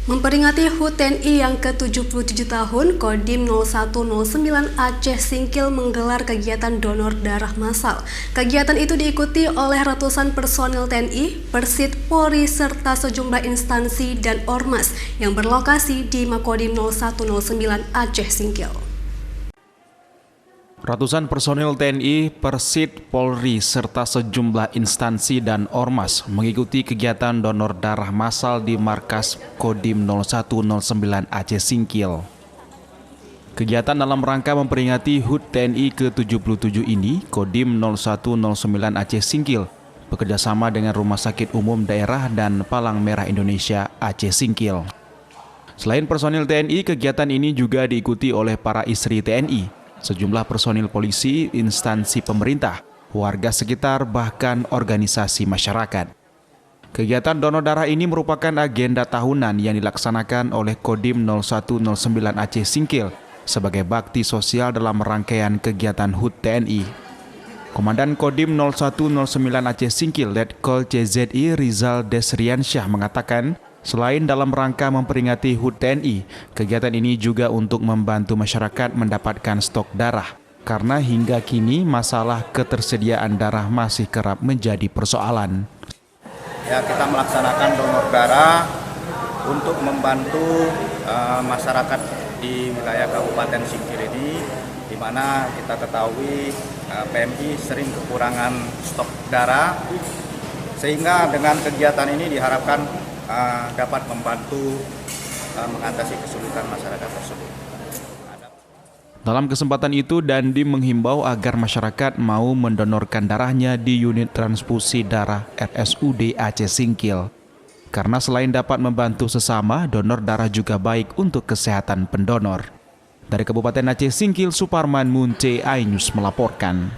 Memperingati HUT TNI yang ke-77 tahun, Kodim 0109 Aceh Singkil menggelar kegiatan donor darah massal. Kegiatan itu diikuti oleh ratusan personil TNI, Persit, Polri, serta sejumlah instansi dan ormas yang berlokasi di Makodim 0109 Aceh Singkil. Ratusan personil TNI, Persit, Polri, serta sejumlah instansi dan ormas mengikuti kegiatan donor darah massal di markas Kodim 0109 Aceh Singkil. Kegiatan dalam rangka memperingati HUT TNI ke-77 ini, Kodim 0109 Aceh Singkil bekerjasama dengan Rumah Sakit Umum Daerah dan Palang Merah Indonesia Aceh Singkil. Selain personil TNI, kegiatan ini juga diikuti oleh para istri TNI, sejumlah personil polisi, instansi pemerintah, warga sekitar, bahkan organisasi masyarakat. Kegiatan donor darah ini merupakan agenda tahunan yang dilaksanakan oleh Kodim 0109 Aceh Singkil sebagai bakti sosial dalam rangkaian kegiatan HUT TNI. Komandan Kodim 0109 Aceh Singkil, Letkol CZI Rizal Desriansyah mengatakan, selain dalam rangka memperingati HUT TNI, kegiatan ini juga untuk membantu masyarakat mendapatkan stok darah, karena hingga kini masalah ketersediaan darah masih kerap menjadi persoalan. Ya, kita melaksanakan donor darah untuk membantu masyarakat di wilayah Kabupaten Singkil ini, di mana kita ketahui PMI sering kekurangan stok darah, sehingga dengan kegiatan ini diharapkan dapat membantu mengatasi kesulitan masyarakat tersebut. Dalam kesempatan itu, Dandi menghimbau agar masyarakat mau mendonorkan darahnya di unit transfusi darah RSUD Aceh Singkil. Karena selain dapat membantu sesama, donor darah juga baik untuk kesehatan pendonor. Dari Kabupaten Aceh Singkil, Suparman Munce, iNews melaporkan.